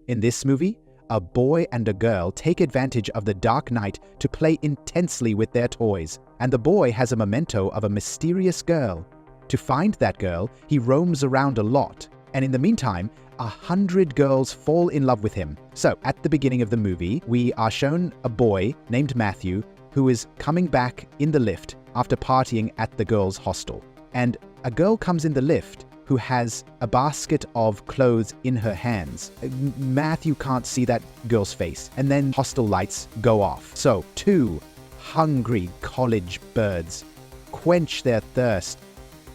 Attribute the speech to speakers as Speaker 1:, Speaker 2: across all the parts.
Speaker 1: In this movie, a boy and a girl take advantage of the dark night to play intensely with their toys, and the boy has a memento of a mysterious girl. To find that girl, he roams around a lot, and in the meantime, 100 girls fall in love with him. So, at the beginning of the movie, we are shown a boy named Matthew who is coming back in the lift after partying at the girls' hostel. And a girl comes in the lift who has a basket of clothes in her hands. Matthew can't see that girl's face, and then hostel lights go off. So, two hungry college birds quench their thirst.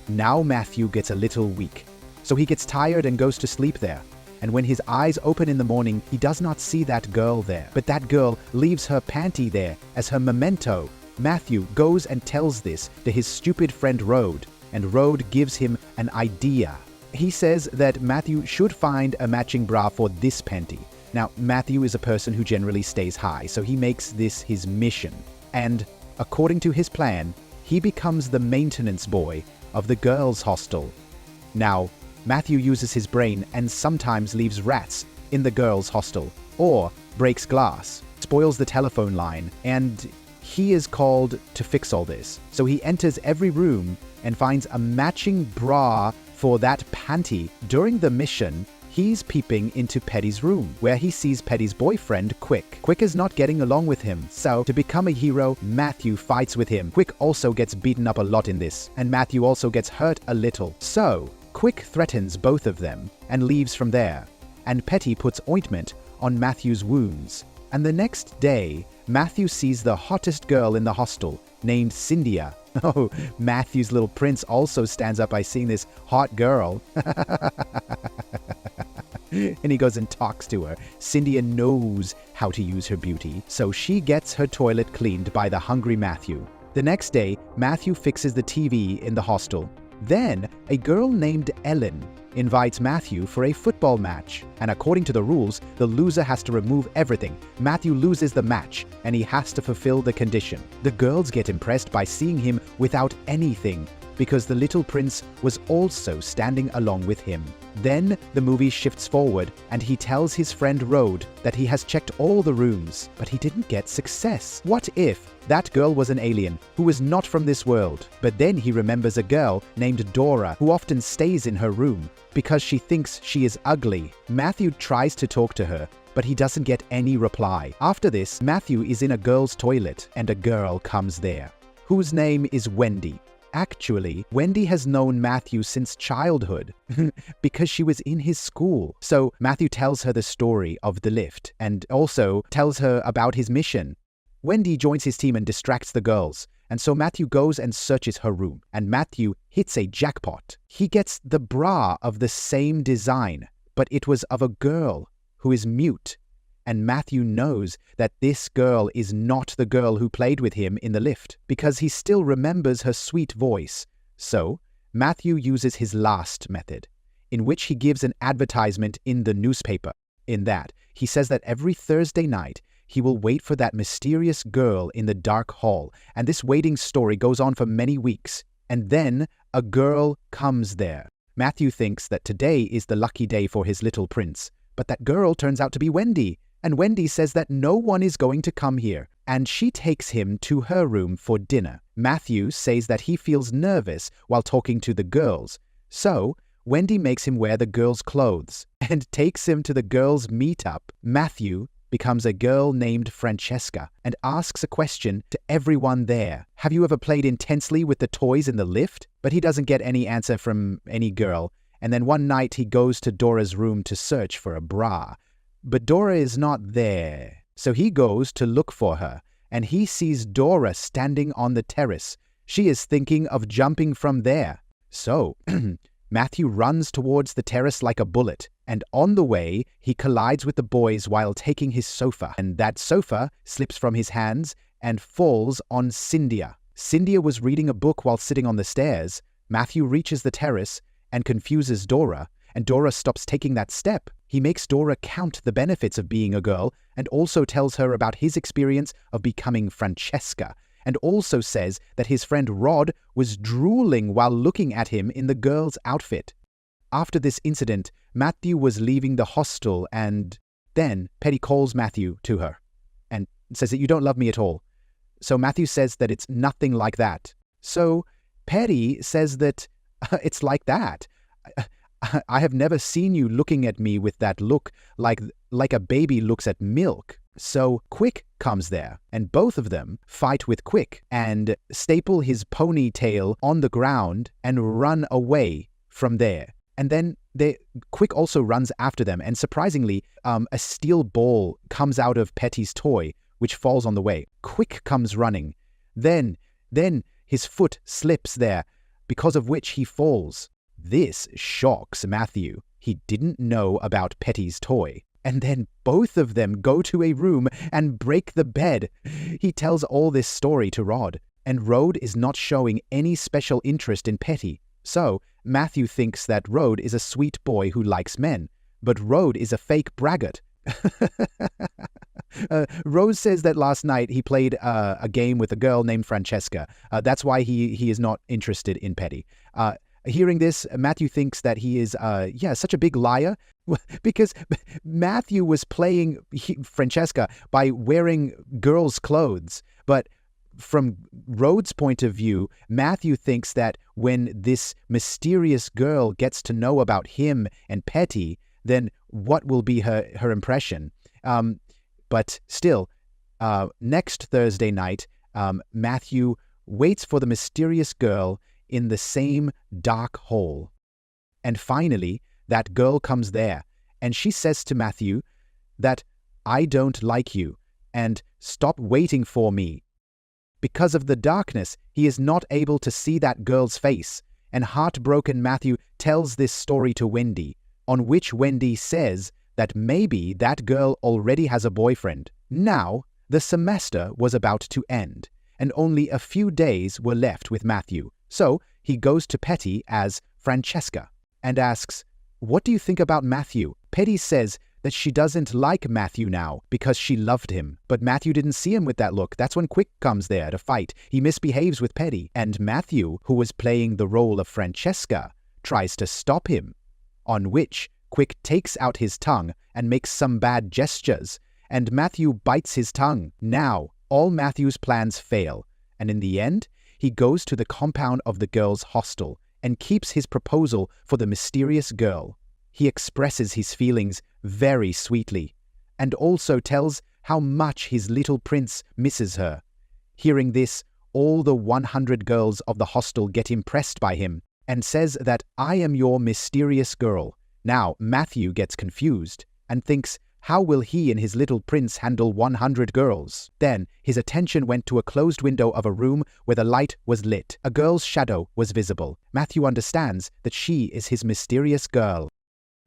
Speaker 1: Now Matthew gets a little weak, so he gets tired and goes to sleep there. And when his eyes open in the morning, he does not see that girl there, but that girl leaves her panty there as her memento. Matthew goes and tells this to his stupid friend Rode, and Rode gives him an idea. He says that Matthew should find a matching bra for this panty. Now, Matthew is a person who generally stays high, so he makes this his mission. And according to his plan, he becomes the maintenance boy of the girls' hostel. Now, Matthew uses his brain and sometimes leaves rats in the girls' hostel, or breaks glass, spoils the telephone line, and he is called to fix all this. So he enters every room and finds a matching bra for that panty. During the mission, he's peeping into Petty's room, where he sees Petty's boyfriend, Quick. Quick is not getting along with him, so to become a hero, Matthew fights with him. Quick also gets beaten up a lot in this, and Matthew also gets hurt a little. So, Quick threatens both of them and leaves from there, and Petty puts ointment on Matthew's wounds. And the next day, Matthew sees the hottest girl in the hostel, named Cynthia. Oh, Matthew's little prince also stands up by seeing this hot girl. And he goes and talks to her. Cynthia knows how to use her beauty, so she gets her toilet cleaned by the hungry Matthew. The next day, Matthew fixes the TV in the hostel. Then, a girl named Ellen invites Matthew for a football match, and according to the rules, the loser has to remove everything. Matthew loses the match, and he has to fulfill the condition. The girls get impressed by seeing him without anything, because the little prince was also standing along with him. Then the movie shifts forward, and he tells his friend Rode that he has checked all the rooms, but he didn't get success. What if that girl was an alien who was not from this world? But then he remembers a girl named Dora who often stays in her room because she thinks she is ugly. Matthew tries to talk to her, but he doesn't get any reply. After this, Matthew is in a girl's toilet, and a girl comes there, whose name is Wendy. Actually, Wendy has known Matthew since childhood because she was in his school. So Matthew tells her the story of the lift and also tells her about his mission. Wendy joins his team and distracts the girls, and so Matthew goes and searches her room, and Matthew hits a jackpot. He gets the bra of the same design, but it was of a girl who is mute. And Matthew knows that this girl is not the girl who played with him in the lift, because he still remembers her sweet voice. So, Matthew uses his last method, in which he gives an advertisement in the newspaper. In that, he says that every Thursday night, he will wait for that mysterious girl in the dark hall, and this waiting story goes on for many weeks. And then, a girl comes there. Matthew thinks that today is the lucky day for his little prince, but that girl turns out to be Wendy. And Wendy says that no one is going to come here, and she takes him to her room for dinner. Matthew says that he feels nervous while talking to the girls, so Wendy makes him wear the girls' clothes and takes him to the girls' meetup. Matthew becomes a girl named Francesca and asks a question to everyone there. Have you ever played intensely with the toys in the lift? But he doesn't get any answer from any girl, and then one night he goes to Dora's room to search for a bra. But Dora is not there, so he goes to look for her, and he sees Dora standing on the terrace. She is thinking of jumping from there. So, Matthew runs towards the terrace like a bullet, and on the way, he collides with the boys while taking his sofa, and that sofa slips from his hands and falls on Cynthia. Cynthia was reading a book while sitting on the stairs. Matthew reaches the terrace and confuses Dora, and Dora stops taking that step. He makes Dora count the benefits of being a girl and also tells her about his experience of becoming Francesca, and also says that his friend Rod was drooling while looking at him in the girl's outfit. After this incident, Matthew was leaving the hostel and Then Petty calls Matthew to her and says that you don't love me at all. So Matthew says that it's nothing like that. So Petty says that it's like that. I have never seen you looking at me with that look like a baby looks at milk. So Quick comes there, and both of them fight with Quick and staple his ponytail on the ground and run away from there. And then Quick also runs after them, and surprisingly, a steel ball comes out of Petty's toy, which falls on the way. Quick comes running. Then his foot slips there, because of which he falls. This shocks Matthew. He didn't know about Petty's toy. And then both of them go to a room and break the bed. He tells all this story to Rod, and Rod is not showing any special interest in Petty. So Matthew thinks that Rod is a sweet boy who likes men, but Rod is a fake braggart. Rose says that last night he played a game with a girl named Francesca. That's why he is not interested in Petty. Hearing this, Matthew thinks that he is, such a big liar, because Matthew was playing Francesca by wearing girls' clothes. But from Rhodes' point of view, Matthew thinks that when this mysterious girl gets to know about him and Petty, then what will be her impression? But still, next Thursday night, Matthew waits for the mysterious girl in the same dark hall. And finally, that girl comes there, and she says to Matthew that, "I don't like you, and stop waiting for me." Because of the darkness, he is not able to see that girl's face, and heartbroken Matthew tells this story to Wendy, on which Wendy says that maybe that girl already has a boyfriend. Now, the semester was about to end, and only a few days were left with Matthew. So he goes to Petty as Francesca and asks, "What do you think about Matthew?" Petty says that she doesn't like Matthew now because she loved him. But Matthew didn't see him with that look. That's when Quick comes there to fight. He misbehaves with Petty, and Matthew, who was playing the role of Francesca, tries to stop him. On which Quick takes out his tongue and makes some bad gestures, and Matthew bites his tongue. Now, all Matthew's plans fail, and in the end, he goes to the compound of the girls' hostel and keeps his proposal for the mysterious girl. He expresses his feelings very sweetly, and also tells how much his little prince misses her. Hearing this, all the 100 girls of the hostel get impressed by him, and says that, "I am your mysterious girl." Now Matthew gets confused and thinks, how will he and his little prince handle 100 girls? Then his attention went to a closed window of a room where the light was lit. A girl's shadow was visible. Matthew understands that she is his mysterious girl.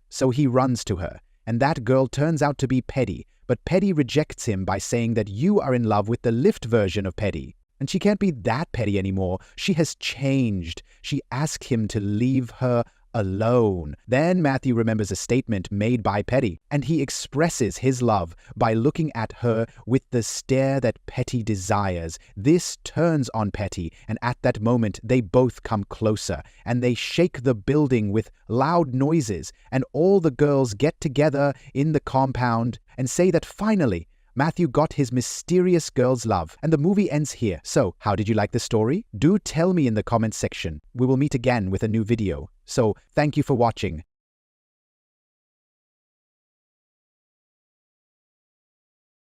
Speaker 1: So he runs to her, and that girl turns out to be Petty, but Petty rejects him by saying that you are in love with the lift version of Petty. And she can't be that Petty anymore. She has changed. She asks him to leave her alone. Then Matthew remembers a statement made by Petty, and he expresses his love by looking at her with the stare that Petty desires. This turns on Petty, and at that moment they both come closer, and they shake the building with loud noises, and all the girls get together in the compound and say that finally Matthew got his mysterious girl's love, and the movie ends here. So, how did you like the story? Do tell me in the comments section. We will meet again with a new video. So, thank you for watching.